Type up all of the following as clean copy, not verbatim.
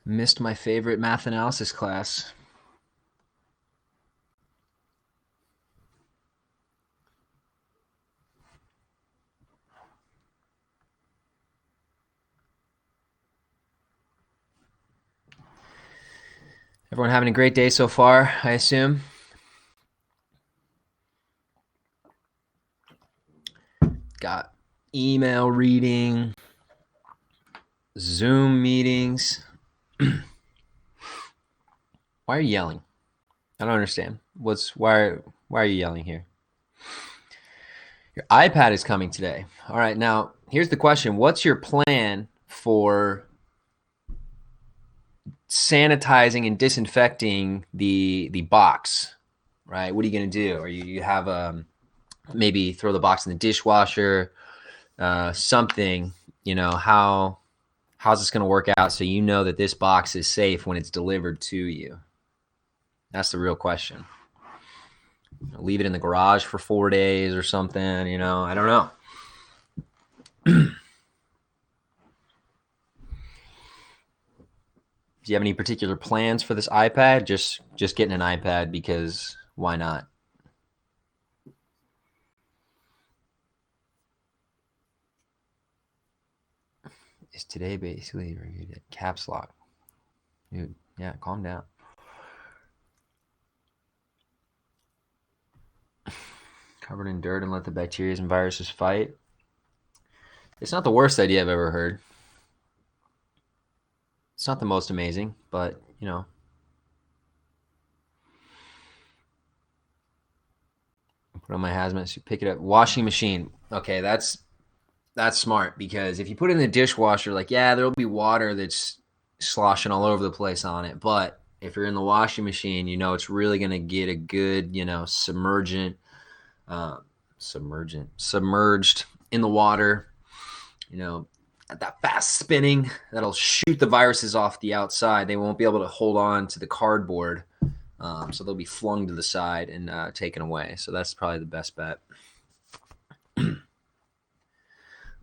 Missed my favorite math analysis class. Everyone having a great day so far, I assume? Got email reading, Zoom meetings. Why are you yelling? I don't understand. Why are you yelling here? Your iPad is coming today. All right, now here's the question. What's your plan for sanitizing and disinfecting the box? Right? What are you going to do? Or you have maybe throw the box in the dishwasher, something, how's this going to work out so you know that this box is safe when it's delivered to you? That's the real question. Leave it in the garage for 4 days or something, I don't know. Do you have any particular plans for this iPad? Just getting an iPad because why not? Is today basically reviewed at caps lock? Dude, yeah, calm down. Covered in dirt and let the bacteria and viruses fight. It's not the worst idea I've ever heard. It's not the most amazing, but put on my hazmat suit, pick it up. Washing machine. Okay, that's smart because if you put it in the dishwasher, like there'll be water that's sloshing all over the place on it. But if you're in the washing machine, it's really gonna get a good, submerged in the water. At that fast spinning, that'll shoot the viruses off the outside. They won't be able to hold on to the cardboard. So they'll be flung to the side and taken away. So that's probably the best bet.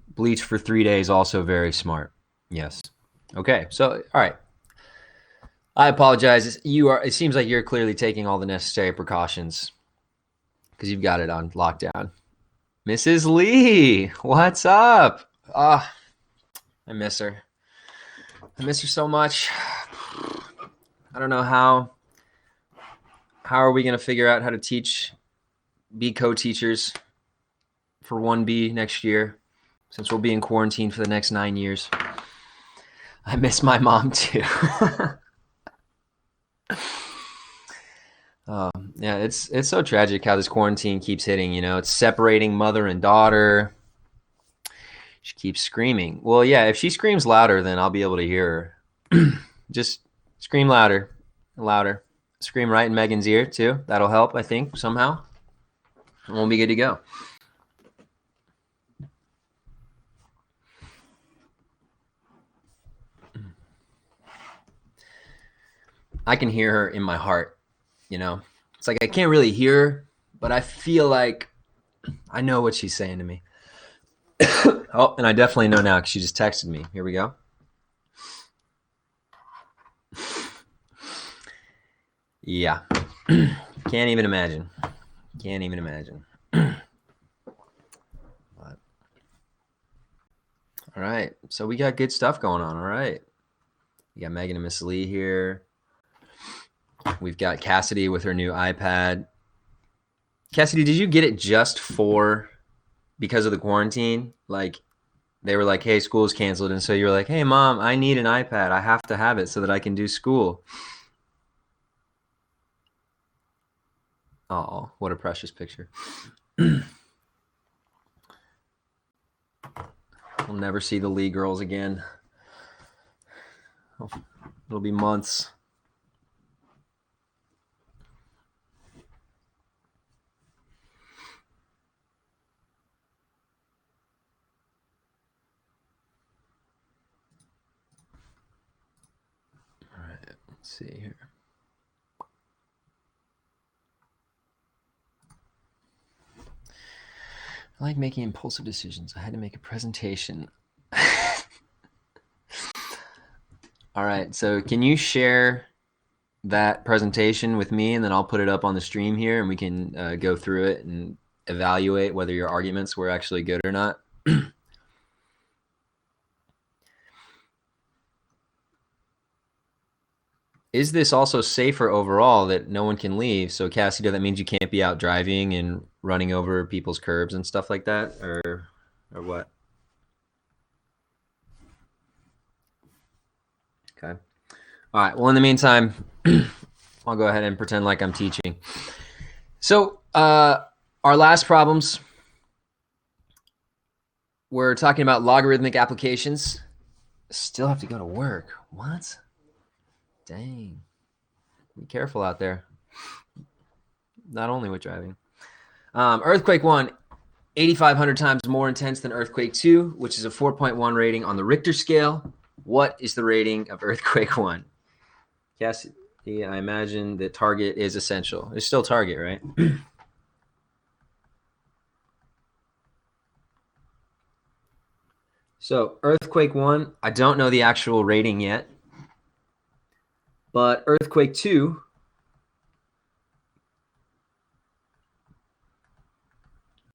Bleach for 3 days, also very smart. Yes. Okay. So, all right. I apologize. It seems like you're clearly taking all the necessary precautions because you've got it on lockdown. Mrs. Lee, what's up? I miss her. I miss her so much. I don't know how are we going to figure out how to be co-teachers for 1B next year, since we'll be in quarantine for the next 9 years. I miss my mom too. Yeah, it's so tragic how this quarantine keeps hitting. It's separating mother and daughter. She keeps screaming. Well, yeah, if she screams louder, then I'll be able to hear her. Just scream louder, louder. Scream right in Megan's ear too. That'll help, I think, somehow. And we'll be good to go. I can hear her in my heart. It's like I can't really hear her, but I feel like I know what she's saying to me. Oh, and I definitely know now because she just texted me. Here we go. Yeah. Can't even imagine. Can't even imagine. All right. So we got good stuff going on. All right. We got Megan and Miss Lee here. We've got Cassidy with her new iPad. Cassidy, did you get it just because of the quarantine? Like they were like, hey, school's canceled. And so you were like, hey, mom, I need an iPad. I have to have it so that I can do school. Oh, what a precious picture. We'll never see the Lee girls again. It'll be months. All right, let's see here. I like making impulsive decisions. I had to make a presentation. All right. So can you share that presentation with me, and then I'll put it up on the stream here, and we can go through it and evaluate whether your arguments were actually good or not. Is this also safer overall that no one can leave? So Cassidy, that means you can't be out driving and running over people's curbs and stuff like that, or what? Okay. All right. Well, in the meantime, I'll go ahead and pretend like I'm teaching. So our last problems, we're talking about logarithmic applications. Still have to go to work. What? Dang. Be careful out there. Not only with driving. Earthquake 1, 8,500 times more intense than Earthquake 2, which is a 4.1 rating on the Richter scale. What is the rating of Earthquake 1? Yes, I imagine that target is essential. It's still target, right? So Earthquake 1, I don't know the actual rating yet. But Earthquake 2,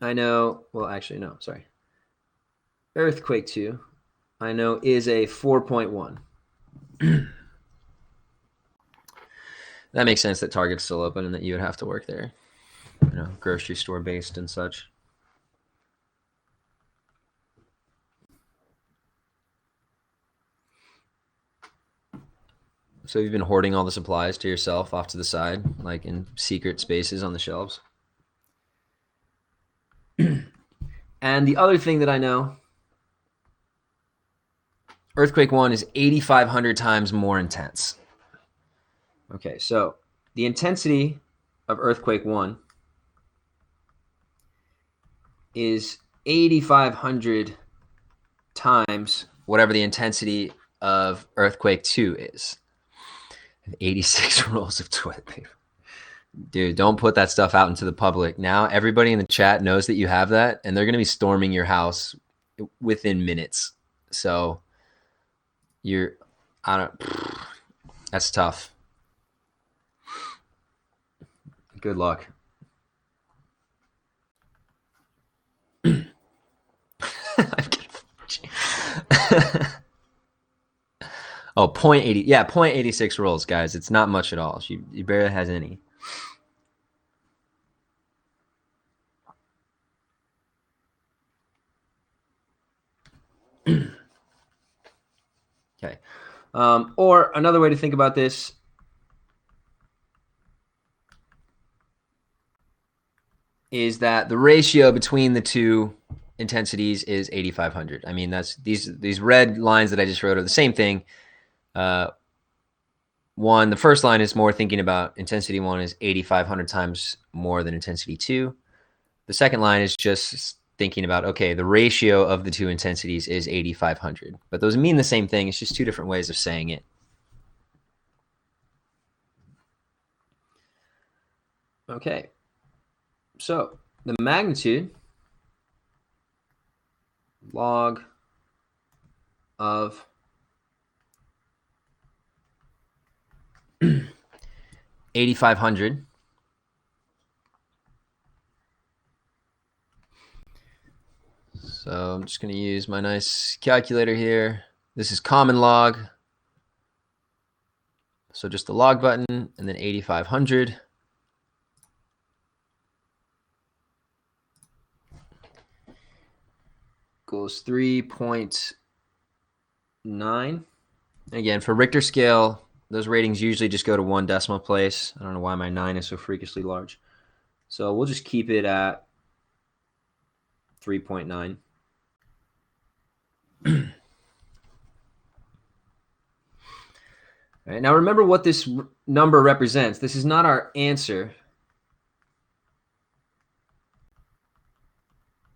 I know, well, actually, no, sorry. Earthquake 2, I know, is a 4.1. That makes sense that Target's still open and that you would have to work there. You know, grocery store based and such. So you've been hoarding all the supplies to yourself off to the side, like in secret spaces on the shelves. And the other thing that I know, Earthquake 1 is 8,500 times more intense. Okay, so the intensity of Earthquake 1 is 8,500 times whatever the intensity of Earthquake 2 is. 86 rolls of toilet paper. Dude, don't put that stuff out into the public. Now everybody in the chat knows that you have that, and they're going to be storming your house within minutes. So that's tough. Good luck. Oh, 0.80. Yeah, 0.86 rolls, guys. It's not much at all. She barely has any. Okay. Or another way to think about this is that the ratio between the two intensities is 8,500. I mean, that's these red lines that I just wrote are the same thing. The first line is more thinking about intensity 1 is 8,500 times more than intensity 2. The second line is just thinking about, okay, the ratio of the two intensities is 8,500. But those mean the same thing. It's just two different ways of saying it. Okay. So the magnitude log of 8,500 so I'm just going to use my nice calculator here. This is common log, so just the log button and then 8,500 equals 3.9. Again, for Richter scale, those ratings usually just go to one decimal place. I don't know why my 9 is so freakishly large. So we'll just keep it at 3.9. All right, now remember what this number represents. This is not our answer.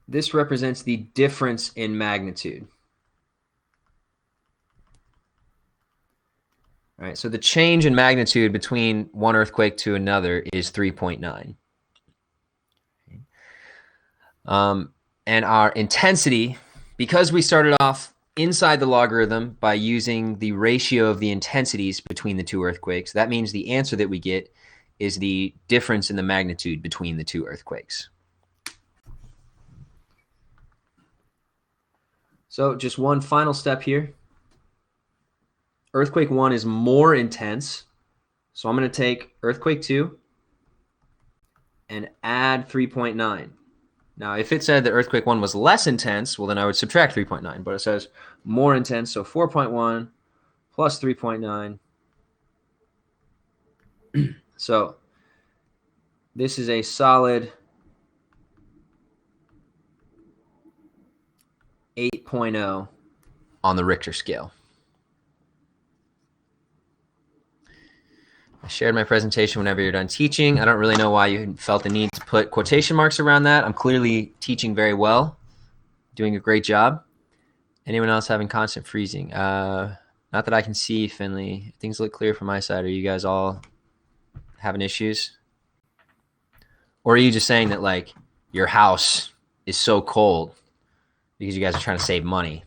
This represents the difference in magnitude. All right, so the change in magnitude between one earthquake to another is 3.9. And our intensity, because we started off inside the logarithm by using the ratio of the intensities between the two earthquakes. That means the answer that we get is the difference in the magnitude between the two earthquakes. So just one final step here. Earthquake 1 is more intense. So I'm going to take earthquake 2 and add 3.9. Now, if it said that earthquake 1 was less intense, well, then I would subtract 3.9. But it says more intense, so 4.1 plus 3.9. So this is a solid 8.0 on the Richter scale. I shared my presentation whenever you're done teaching. I don't really know why you felt the need to put quotation marks around that. I'm clearly teaching very well, doing a great job. Anyone else having constant freezing? Not that I can see, Finley. Things look clear from my side. Are you guys all having issues? Or are you just saying that like your house is so cold because you guys are trying to save money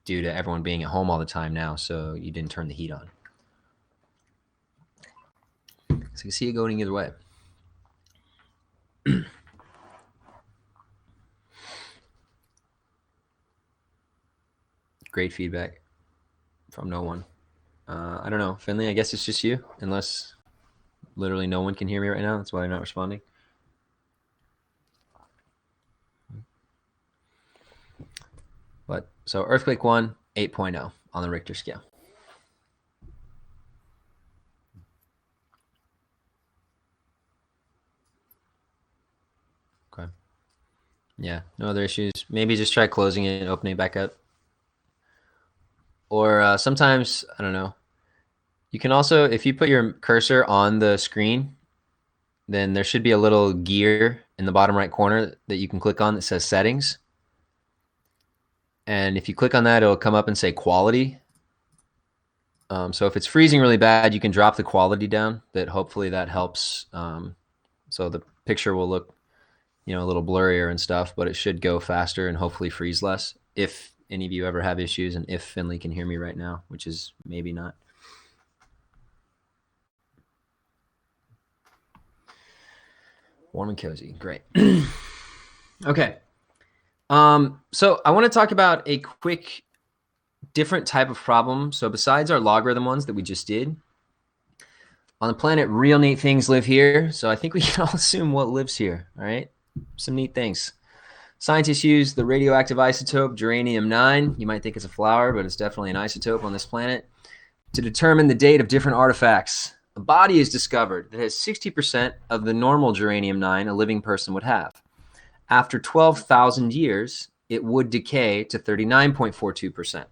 due to everyone being at home all the time now, so you didn't turn the heat on? So I can see it going either way. Great feedback from no one. I don't know, Finley, I guess it's just you, unless literally no one can hear me right now. That's why I'm not responding. But so earthquake 1, 8.0 on the Richter scale. Okay. Yeah, no other issues. Maybe just try closing it and opening it back up. Or sometimes, I don't know. You can also, if you put your cursor on the screen, then there should be a little gear in the bottom right corner that you can click on that says settings. And if you click on that, it'll come up and say quality. So if it's freezing really bad, you can drop the quality down. That hopefully that helps. So the picture will look, a little blurrier and stuff, but it should go faster and hopefully freeze less. If any of you ever have issues, and if Finley can hear me right now, which is maybe not. Warm and cozy, great. Okay. So I want to talk about a quick different type of problem. So besides our logarithm ones that we just did, on the planet, real neat things live here. So I think we can all assume what lives here, all right? Some neat things. Scientists use the radioactive isotope germanium-9. You might think it's a flower, but it's definitely an isotope on this planet, to determine the date of different artifacts. A body is discovered that has 60% of the normal germanium-9 a living person would have. After 12,000 years, it would decay to 39.42%.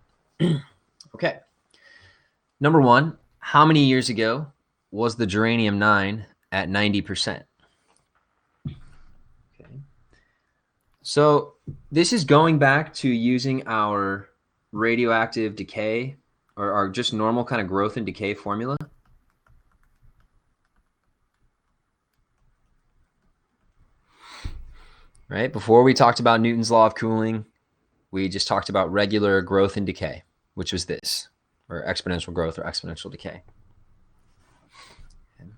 Okay. Number one, how many years ago was the germanium-9 at 90%? Okay. So this is going back to using our radioactive decay or our just normal kind of growth and decay formula. Right? Before we talked about Newton's law of cooling, we just talked about regular growth and decay, which was this, or exponential growth or exponential decay. Okay.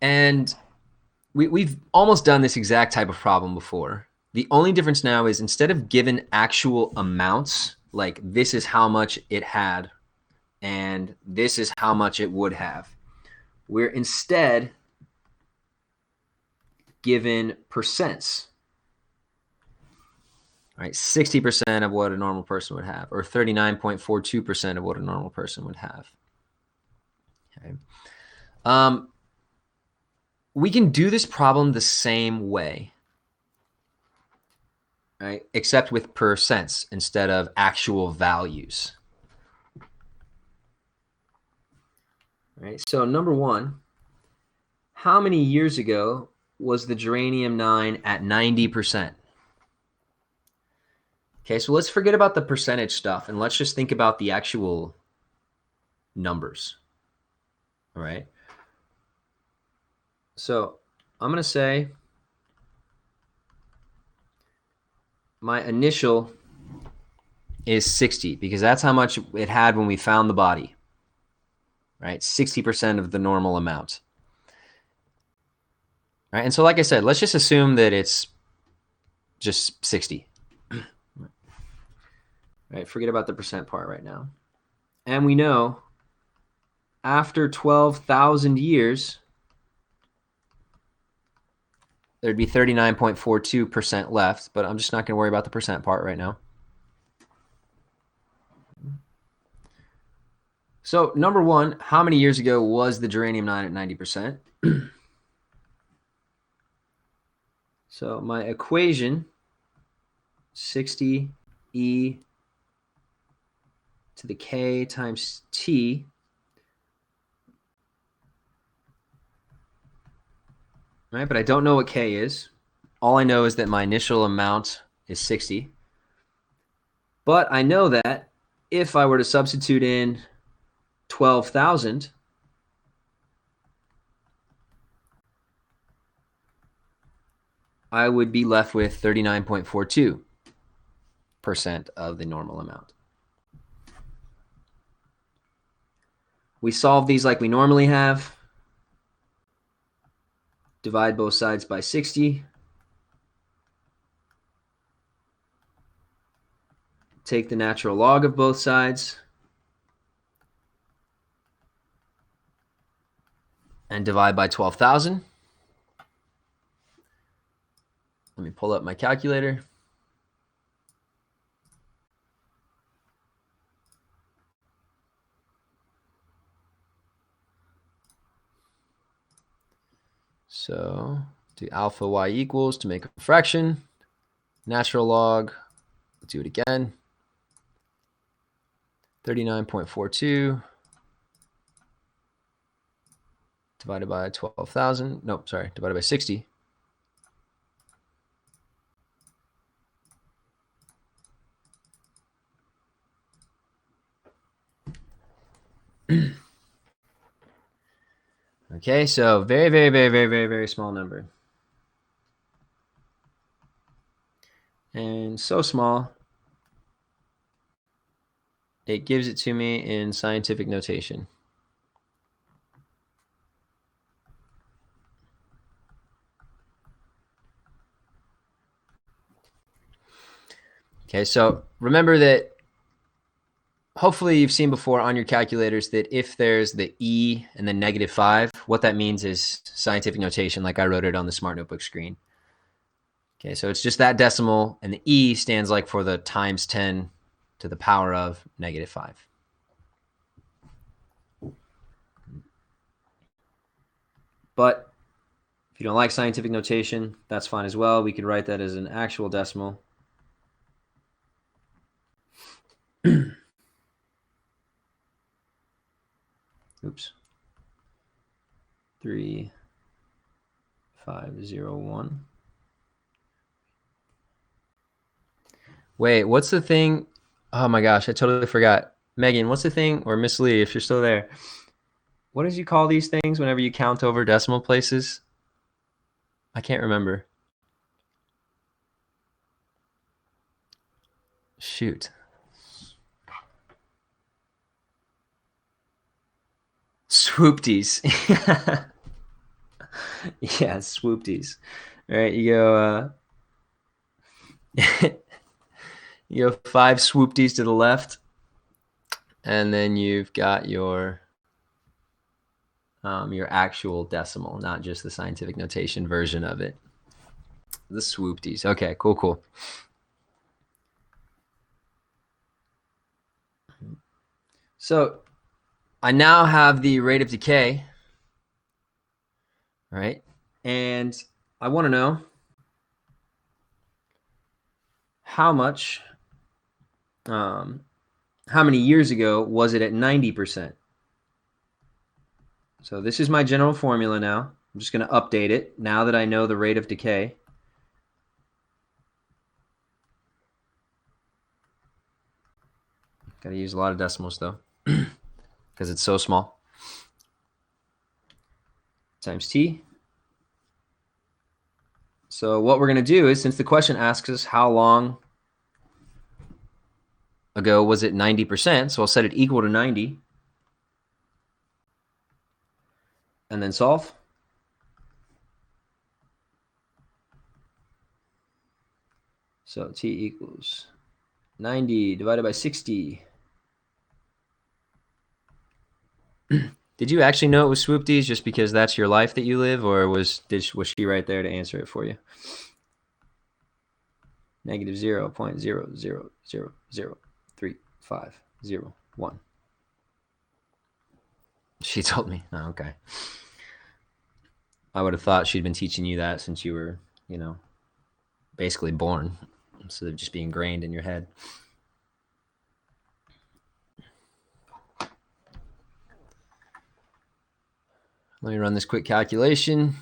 And we've almost done this exact type of problem before. The only difference now is instead of given actual amounts, like this is how much it had and this is how much it would have, we're instead given percents. Right, 60% of what a normal person would have, or 39.42% of what a normal person would have. Okay. We can do this problem the same way, right? Except with percents instead of actual values. Right. So number one, how many years ago was the germanium-9 at 90%? Okay, so let's forget about the percentage stuff and let's just think about the actual numbers. All right. So I'm going to say my initial is 60 because that's how much it had when we found the body, right? 60% of the normal amount. Right? And so like I said, let's just assume that it's just 60. Right? Forget about the percent part right now. And we know after 12,000 years, there'd be 39.42% left, but I'm just not going to worry about the percent part right now. So number one, how many years ago was the geranium-9 at 90%? So my equation, 60 e to the k times t, right? But I don't know what k is. All I know is that my initial amount is 60. But I know that if I were to substitute in 12,000, I would be left with 39.42% of the normal amount. We solve these like we normally have. Divide both sides by 60. Take the natural log of both sides. And divide by 12,000. Let me pull up my calculator. So do alpha y equals to make a fraction. Natural log, do it again. 39.42 divided by 12,000. Nope, sorry, divided by 60. Okay, so very, very, very, very, very, very small number. And so small, it gives it to me in scientific notation. Okay, so remember that hopefully you've seen before on your calculators that if there's the E and then -5, what that means is scientific notation like I wrote it on the Smart Notebook screen. Okay, so it's just that decimal, and the E stands like for the times 10 to the power of -5. But if you don't like scientific notation, that's fine as well. We could write that as an actual decimal. Oops. 3501. Wait, what's the thing? Oh my gosh, I totally forgot. Megan, what's the thing? Or Miss Lee, if you're still there. What did you call these things whenever you count over decimal places? I can't remember. Shoot. Swoopties. Yeah, swoopties. All right, you go you go 5 swoopties to the left, and then you've got your actual decimal, not just the scientific notation version of it. The swoopties. Okay, cool, cool. So I now have the rate of decay, right? And I want to know how many years ago was it at 90%? So this is my general formula now. I'm just going to update it now that I know the rate of decay. Got to use a lot of decimals though, because it's so small. Times t. So what we're going to do is, since the question asks us how long ago was at 90%. So I'll set it equal to 90. And then solve. So t equals 90 divided by 60. Did you actually know it was Swoopties just because that's your life that you live, or was she right there to answer it for you? Negative 0.000035001. She told me. Oh, okay. I would have thought she'd been teaching you that since you were, basically born, instead of just being ingrained in your head. Let me run this quick calculation.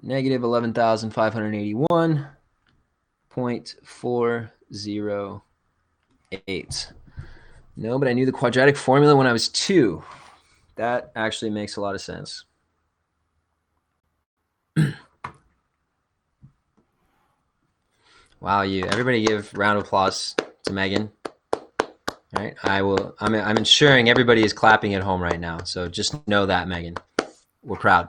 Negative 11,581.408. No, but I knew the quadratic formula when I was 2. That actually makes a lot of sense. Wow, everybody give a round of applause to Megan. All right, I'm ensuring everybody is clapping at home right now. So just know that, Megan. We're proud.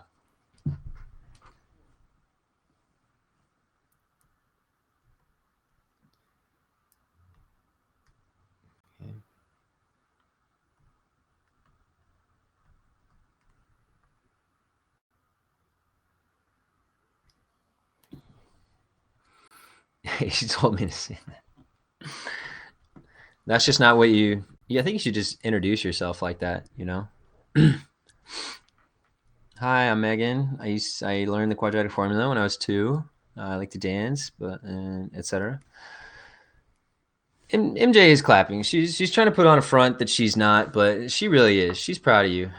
She told me to say that. That's just not what I think you should just introduce yourself like that, Hi, I'm Megan. I learned the quadratic formula when I was 2. I like to dance, but etc. MJ is clapping. She's trying to put on a front that she's not, but she really is. She's proud of you.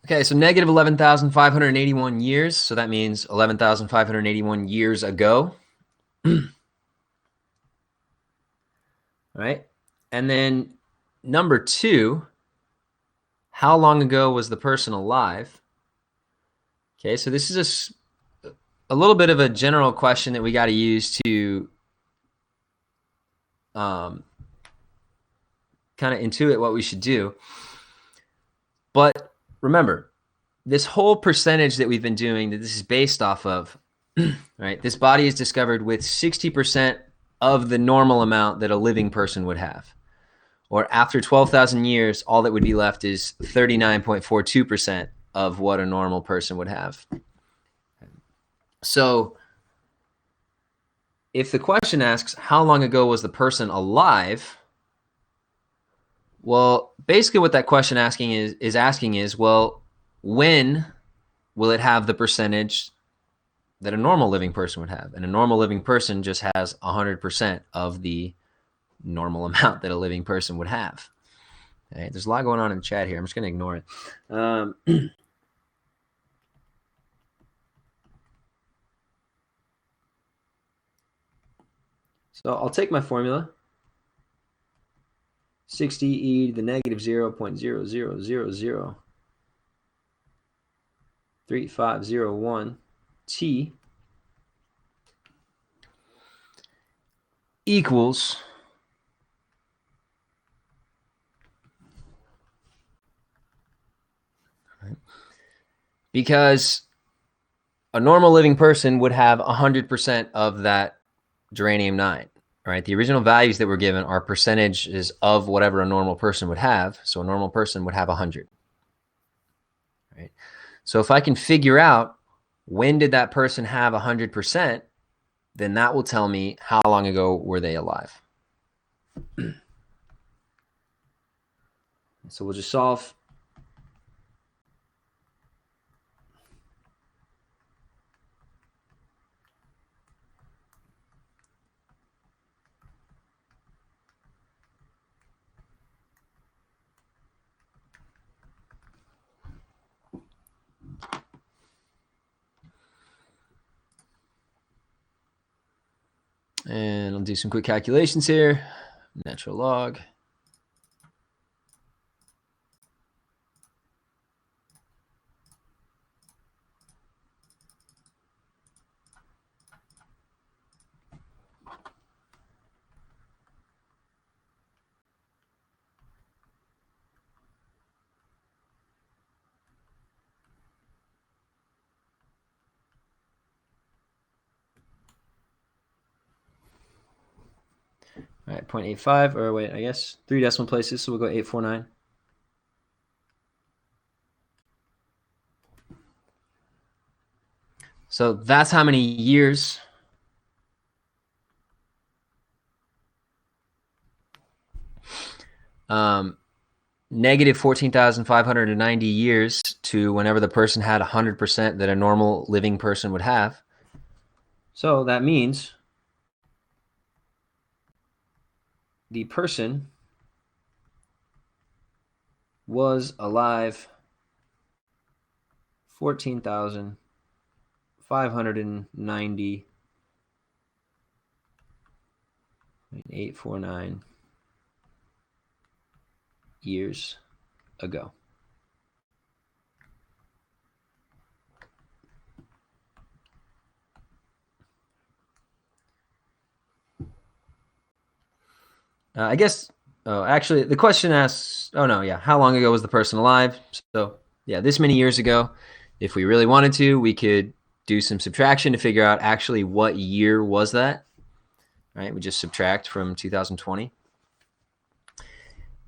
Okay, so negative 11,581 years. So that means 11,581 years ago. All right. And then number 2, how long ago was the person alive? Okay, so this is a little bit of a general question that we got to use to kind of intuit what we should do. But remember, this whole percentage that we've been doing, that this is based off of, right? This body is discovered with 60% of the normal amount that a living person would have. Or after 12,000 years, all that would be left is 39.42% of what a normal person would have. So if the question asks, how long ago was the person alive? Well, basically what that question is asking, well, when will it have the percentage that a normal living person would have? And a normal living person just has 100% of the normal amount that a living person would have. Okay, there's a lot going on in the chat here. I'm just going to ignore it. So I'll take my formula. 60 e to the negative 0.0003501 t equals because a normal living person would have 100% of that germanium-9. Right, the original values that were given are percentages of whatever a normal person would have. So a normal person would have 100. Right. So if I can figure out when did that person have 100%, then that will tell me how long ago were they alive. So we'll just solve. And I'll do some quick calculations here. Natural log. All right, 0.85, or wait, I guess 3 decimal places, so we'll go 849. So that's how many years negative 14,590 years to whenever the person had 100% that a normal living person would have. So that means the person was alive 14,590 849 years ago. I guess, actually, the question asks, how long ago was the person alive? So, yeah, this many years ago. If we really wanted to, we could do some subtraction to figure out actually what year was that. Right? We just subtract from 2020.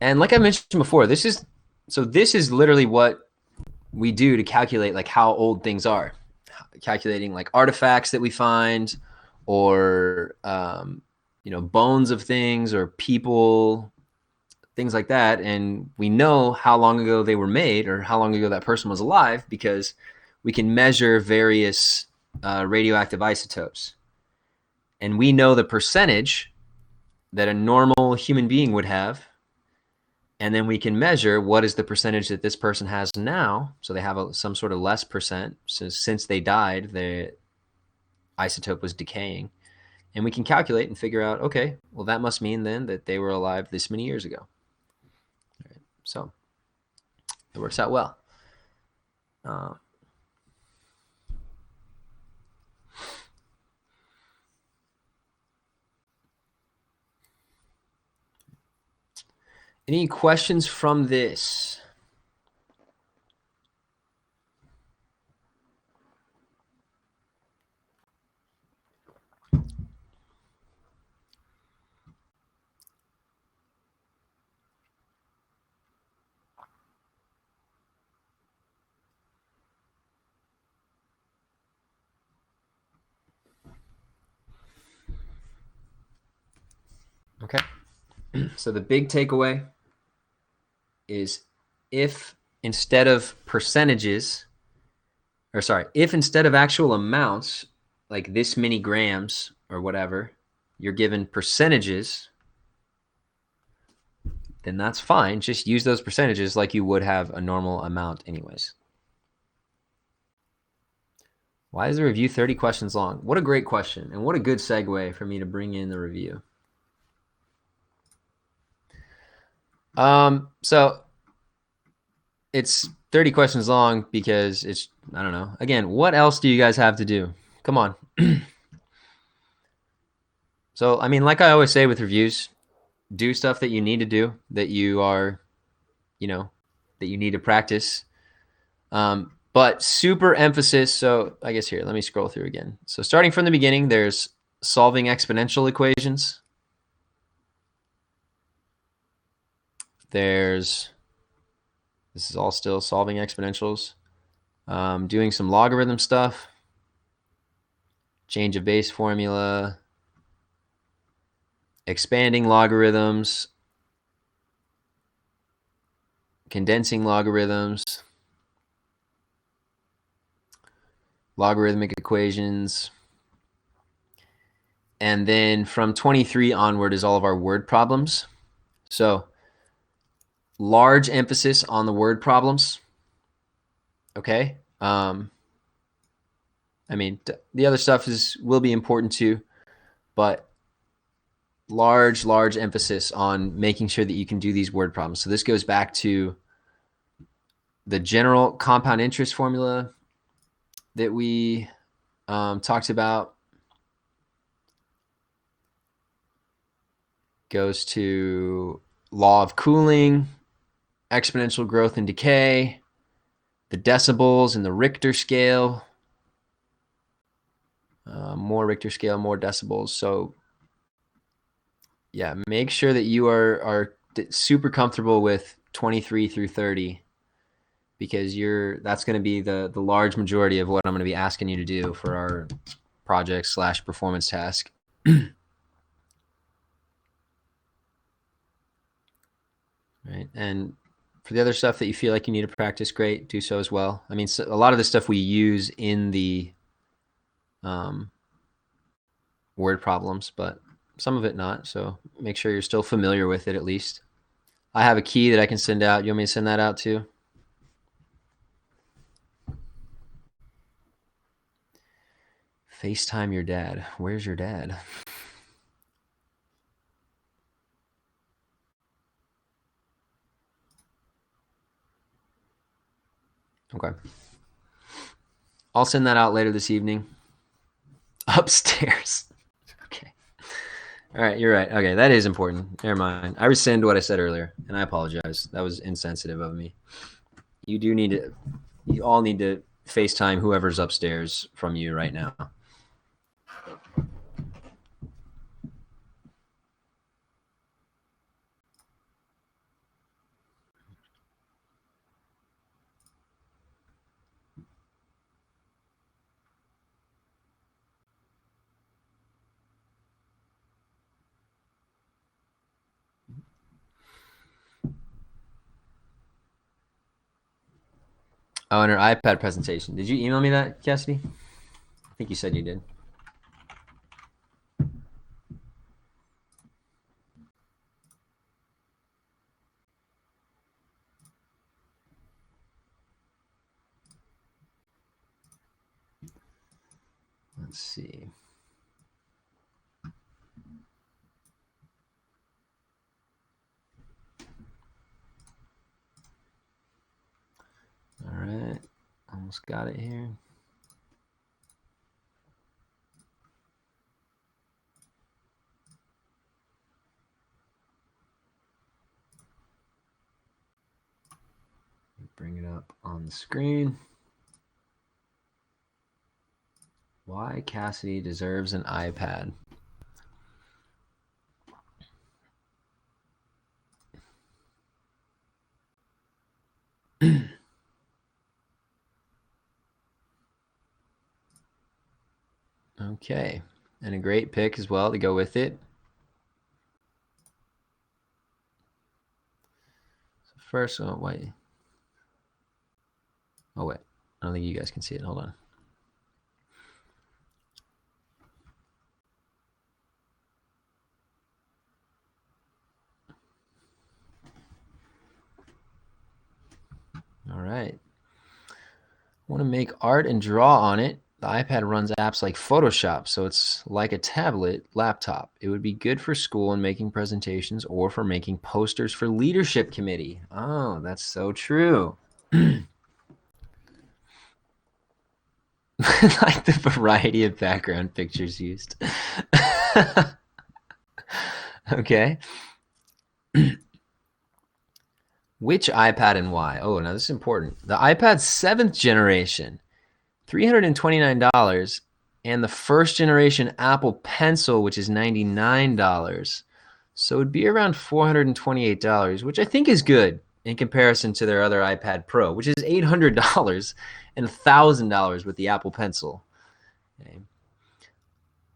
And like I mentioned before, this is literally what we do to calculate like how old things are. Calculating like artifacts that we find, or bones of things or people, things like that. And we know how long ago they were made or how long ago that person was alive because we can measure various radioactive isotopes. And we know the percentage that a normal human being would have. And then we can measure what is the percentage that this person has now. So they have some sort of less percent. So since they died, the isotope was decaying. And we can calculate and figure out, okay, well, that must mean then that they were alive this many years ago. All right, so it works out well. Any questions from this? Okay. So the big takeaway is if instead of percentages, if instead of actual amounts, like this many grams or whatever, you're given percentages, then that's fine. Just use those percentages like you would have a normal amount anyways. Why is the review 30 questions long? What a great question, and what a good segue for me to bring in the review. So it's 30 questions long because it's, I don't know. Again, what else do you guys have to do? Come on. So, I mean, like I always say with reviews, do stuff that you need to do, that you are, that you need to practice. But super emphasis. So I guess here, let me scroll through again. So starting from the beginning, there's solving exponential equations. This is all still solving exponentials. Doing some logarithm stuff. change of base formula, expanding logarithms, condensing logarithms, logarithmic equations. And then from 23 onward is all of our word problems. So large emphasis on the word problems. Okay. I mean, the other stuff will be important too, but large emphasis on making sure that you can do these word problems. So this goes back to the general compound interest formula that we talked about. Goes to law of cooling, exponential growth and decay, the decibels and the Richter scale. More Richter scale, more decibels. So yeah, make sure that you are super comfortable with 23 through 30, because that's going to be the large majority of what I'm going to be asking you to do for our project / performance task. Right. And for the other stuff that you feel like you need to practice, great, do so as well. I mean, so a lot of the stuff we use in the word problems, but some of it not. So make sure you're still familiar with it at least. I have a key that I can send out. You want me to send that out too? FaceTime your dad. Where's your dad? Okay. I'll send that out later this evening. Upstairs. Okay. All right, you're right. Okay, that is important. Never mind. I rescind what I said earlier, and I apologize. That was insensitive of me. You all need to FaceTime whoever's upstairs from you right now. Oh, and her iPad presentation. Did you email me that, Cassidy? I think you said you did. Let's see. All right, almost got it here. Bring it up on the screen. Why Cassidy deserves an iPad. Okay, and a great pick as well to go with it. So first, oh wait. Oh wait, I don't think you guys can see it. Hold on. All right. Want to make art and draw on it. The iPad runs apps like Photoshop, so it's like a tablet laptop. It would be good for school and making presentations, or for making posters for leadership committee. Oh, that's so true. Like the variety of background pictures used. Okay. Which iPad and why? Oh, now this is important. The iPad 7th generation, $329, and the first generation Apple Pencil, which is $99. So it'd be around $428, which I think is good in comparison to their other iPad Pro, which is $800 and $1,000 with the Apple Pencil. Okay.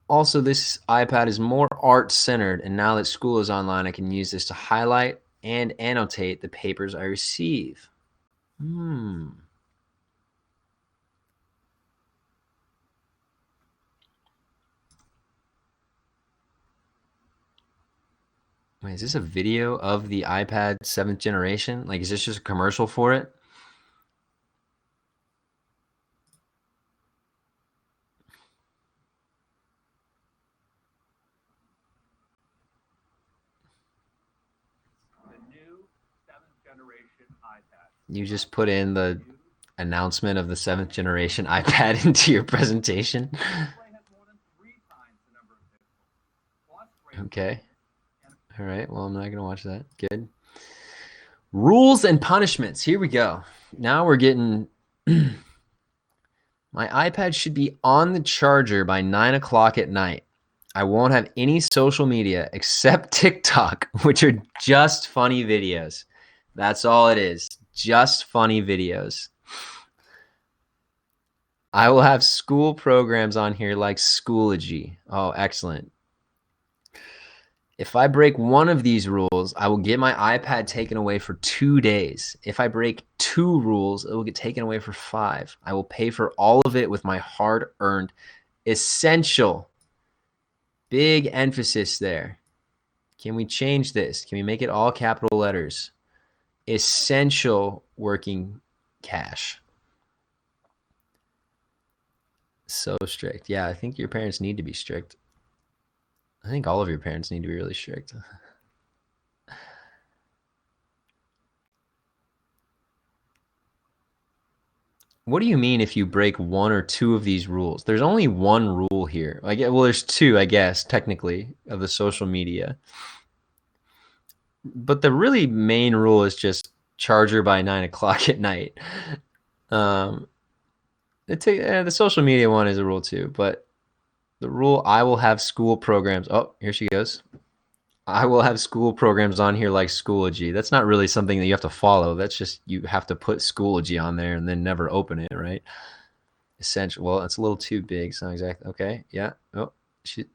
Also, this iPad is more art-centered, and now that school is online, I can use this to highlight and annotate the papers I receive. Wait, is this a video of the iPad 7th generation? Like, is this just a commercial for it? You just put in the announcement of the 7th generation iPad into your presentation? Okay. All right. Well, I'm not going to watch that. Good. Rules and punishments. Here we go. Now we're getting... My iPad should be on the charger by 9 o'clock at night. I won't have any social media except TikTok, which are just funny videos. That's all it is. Just funny videos. I will have school programs on here like Schoology. Oh, excellent. If I break one of these rules, I will get my iPad taken away for 2 days. If I break 2 rules, it will get taken away for 5. I will pay for all of it with my hard-earned essential. Big emphasis there. Can we change this? Can we make it all capital letters? Essential working cash. So strict. Yeah, I think your parents need to be strict. I think all of your parents need to be really strict. What do you mean if you break 1 or 2 of these rules? There's only 1 rule here. Well, there's 2, I guess, technically, of the social media. But the really main rule is just charger by 9 o'clock at night. The social media one is a rule too, but the rule, I will have school programs. Oh, here she goes. I will have school programs on here like Schoology. That's not really something that you have to follow. That's just you have to put Schoology on there and then never open it, right? Essential. Well, it's a little too big. It's not exactly. Okay. Yeah. Oh, she's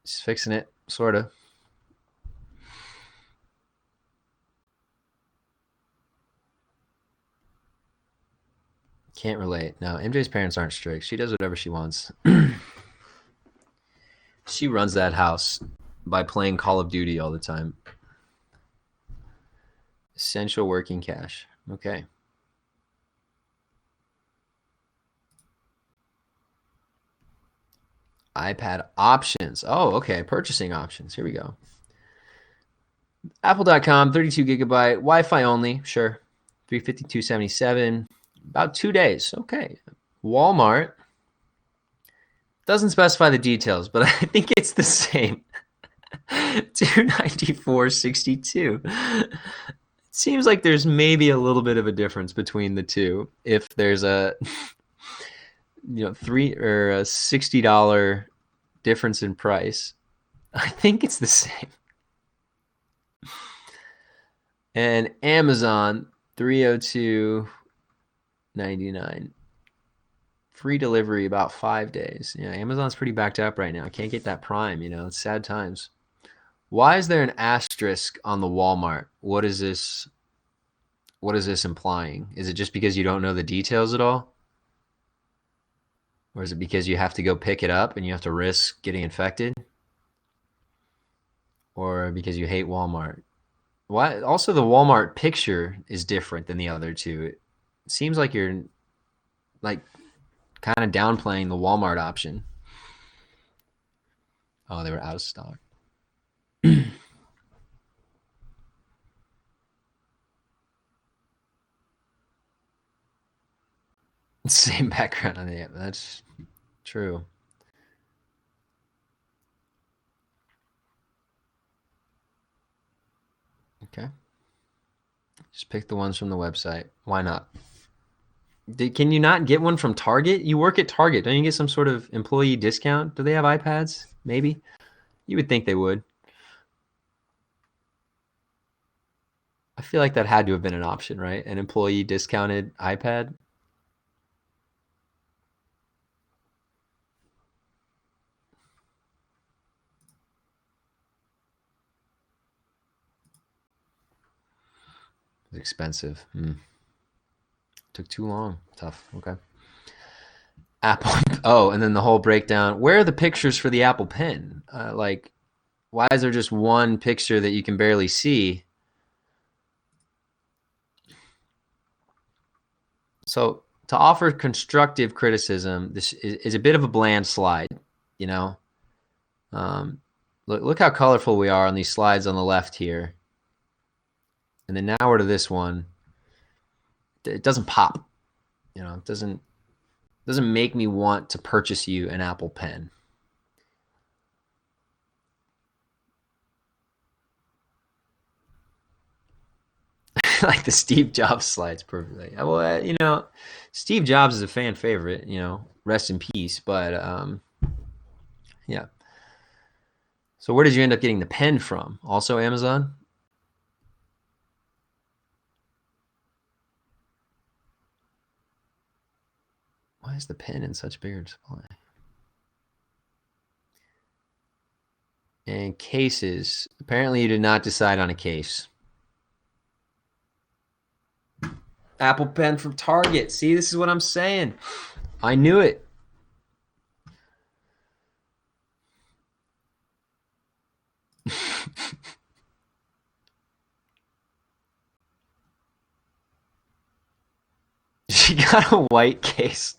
fixing it, sort of. Can't relate. No, MJ's parents aren't strict. She does whatever she wants. She runs that house by playing Call of Duty all the time. Essential working cash. Okay. iPad options. Oh, okay. Purchasing options. Here we go. Apple.com, 32 gigabyte, Wi-Fi only. Sure. $352.77. About 2 days. Okay. Walmart doesn't specify the details, but I think it's the same. $294.62. It seems like there's maybe a little bit of a difference between the two. If there's a $60 difference in price, I think it's the same. And Amazon, $302.99. Free delivery about 5 days. Yeah, Amazon's pretty backed up right now. Can't get that Prime, it's sad times. Why is there an asterisk on the Walmart? What is this implying? Is it just because you don't know the details at all? Or is it because you have to go pick it up and you have to risk getting infected? Or because you hate Walmart? Why? Also, the Walmart picture is different than the other two. It seems like you're like kind of downplaying the Walmart option. Oh, they were out of stock. Same background on the app. That's true. Okay. Just pick the ones from the website. Why not? Can you not get one from Target? You work at Target. Don't you get some sort of employee discount? Do they have iPads? Maybe. You would think they would. I feel like that had to have been an option, right? An employee discounted iPad. expensive. Took too long. Tough. Okay. Apple. Oh, and then the whole breakdown. Where are the pictures for the Apple Pen? Like, why is there just one picture that you can barely see? So to offer constructive criticism, this is a bit of a bland slide, you know. Look how colorful we are on these slides on the left here. And then now we're to this one. It doesn't pop, you know, it doesn't make me want to purchase you an Apple Pen. Like the Steve Jobs slides perfectly. Well, you know, Steve Jobs is a fan favorite, you know, rest in peace. But yeah. So where did you end up getting the pen from? Also Amazon? Why is the pen in such bigger supply? And cases. Apparently you did not decide on a case. Apple Pen from Target. See, this is what I'm saying. I knew it. She got a white case.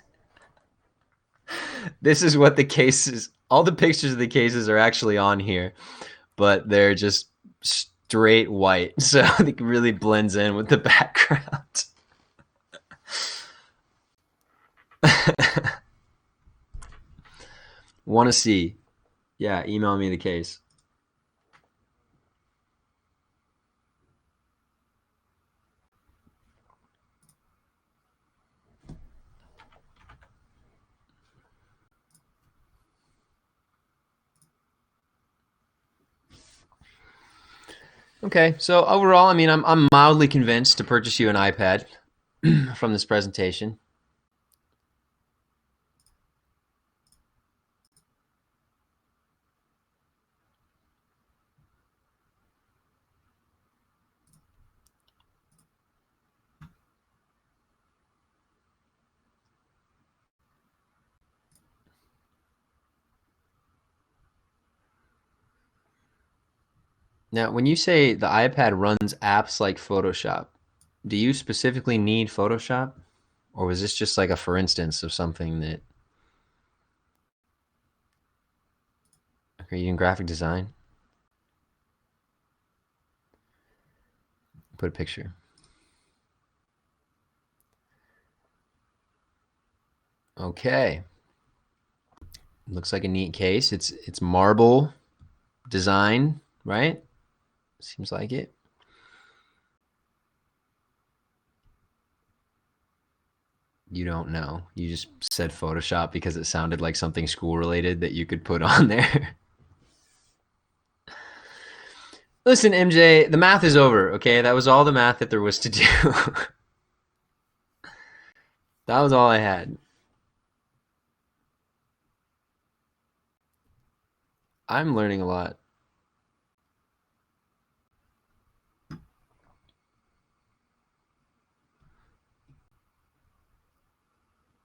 This is what the case is. All the pictures of the cases are actually on here, but they're just straight white. So it really blends in with the background. Want to see? Yeah, email me the case. Okay, so overall, I mean, I'm mildly convinced to purchase you an iPad from this presentation. Now, when you say the iPad runs apps like Photoshop, do you specifically need Photoshop? Or was this just like a for instance of something that... Okay, you in graphic design? Put a picture. Okay. Looks like a neat case. It's marble design, right? Seems like it. You don't know. You just said Photoshop because it sounded like something school related that you could put on there. Listen, MJ, the math is over, okay? That was all the math that there was to do. That was all I had. I'm learning a lot.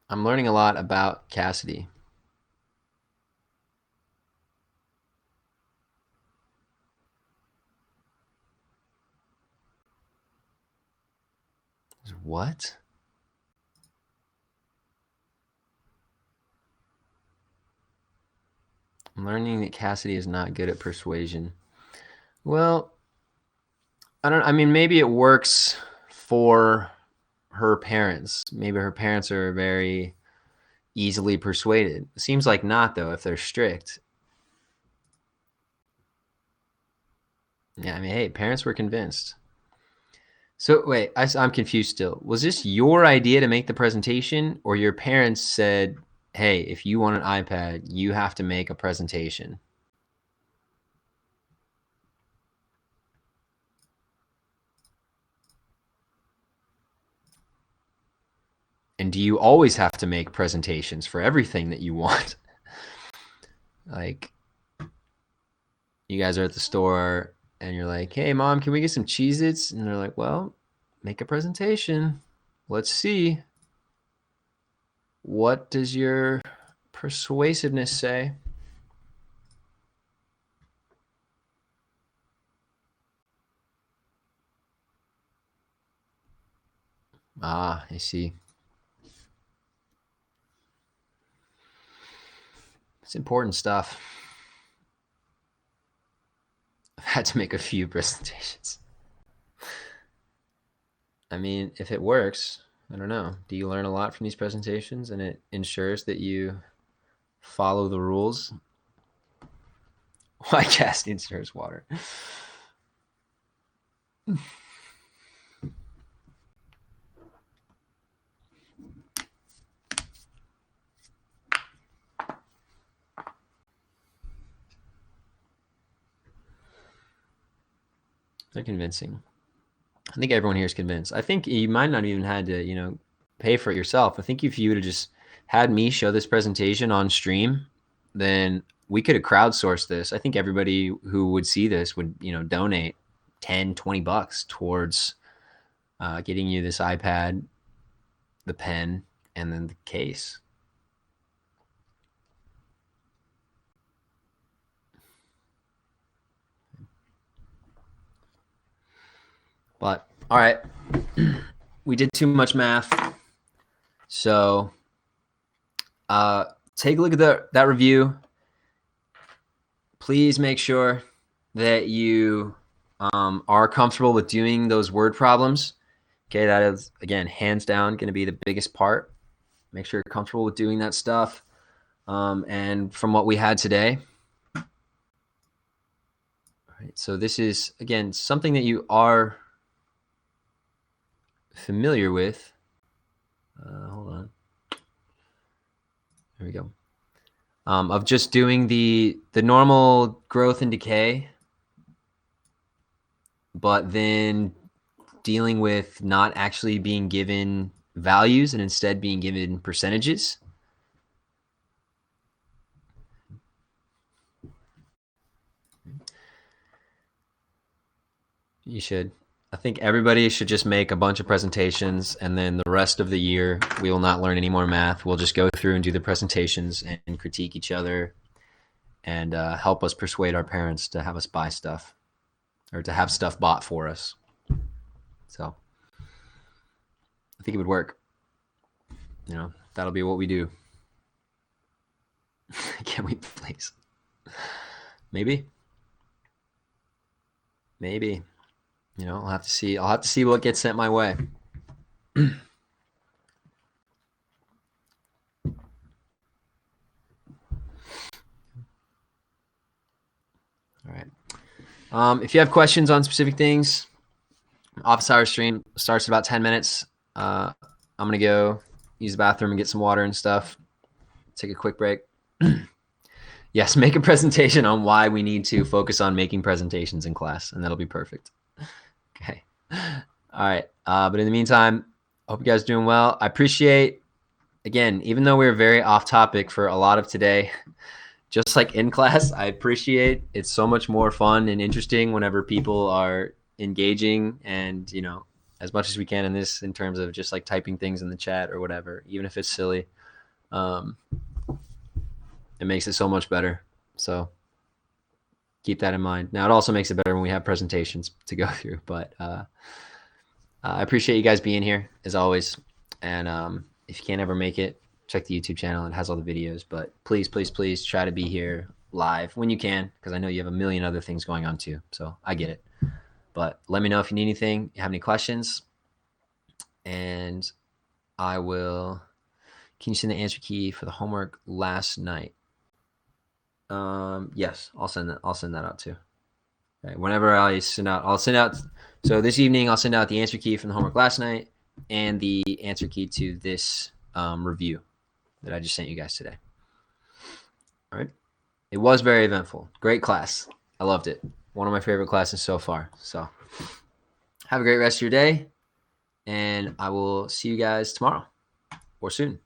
I'm learning a lot about Cassidy. What? I'm learning that Cassidy is not good at persuasion. Well, I mean, maybe it works for her parents. Maybe her parents are very easily persuaded. Seems like not, though, if they're strict. Yeah, I mean, hey, parents were convinced. So wait, I'm confused still. Was this your idea to make the presentation, or your parents said, hey, if you want an iPad, you have to make a presentation? And do you always have to make presentations for everything that you want? Like, you guys are at the store and you're like, hey, mom, can we get some Cheez-Its? And they're like, well, make a presentation. Let's see. What does your persuasiveness say? Ah, I see. It's important stuff. I've had to make a few presentations. I mean, if it works, I don't know. Do you learn a lot from these presentations and it ensures that you follow the rules? Why casting stirs water? They're convincing. I think everyone here is convinced. I think you might not even had to, pay for it yourself. I think if you would have just had me show this presentation on stream, then we could have crowdsourced this. I think everybody who would see this would, donate 10, 20 bucks towards getting you this iPad, the pen, and then the case. But all right, we did too much math. So take a look at that review. Please make sure that you are comfortable with doing those word problems. Okay, that is, again, hands down going to be the biggest part. Make sure you're comfortable with doing that stuff. And from what we had today, all right, so this is, again, something that you are familiar with. Hold on. There we go. Of just doing the normal growth and decay, but then dealing with not actually being given values and instead being given percentages. You should. I think everybody should just make a bunch of presentations, and then the rest of the year we will not learn any more math. We'll just go through and do the presentations and critique each other and help us persuade our parents to have us buy stuff or to have stuff bought for us. So I think it would work. That'll be what we do. Can we please? Maybe. I'll have to see. I'll have to see what gets sent my way. All right. If you have questions on specific things, office hour stream starts in about 10 minutes. I'm going to go use the bathroom and get some water and stuff. Take a quick break. Yes, make a presentation on why we need to focus on making presentations in class, and that'll be perfect. Okay. All right. But in the meantime, I hope you guys are doing well. I appreciate, again, even though we were very off topic for a lot of today, just like in class, I appreciate it's so much more fun and interesting whenever people are engaging and, as much as we can in this in terms of just like typing things in the chat or whatever, even if it's silly. It makes it so much better. So keep that in mind. Now, it also makes it better when we have presentations to go through, but I appreciate you guys being here as always. And if you can't ever make it, check the YouTube channel. It has all the videos, but please, please, please try to be here live when you can, because I know you have a million other things going on too. So I get it, but let me know if you need anything, you have any questions, and I will, can you send the answer key for the homework last night? Yes, I'll send that out too. Okay, whenever I'll send out. So this evening, I'll send out the answer key from the homework last night and the answer key to this review that I just sent you guys today. All right. It was very eventful. Great class. I loved it. One of my favorite classes so far. So have a great rest of your day, and I will see you guys tomorrow or soon.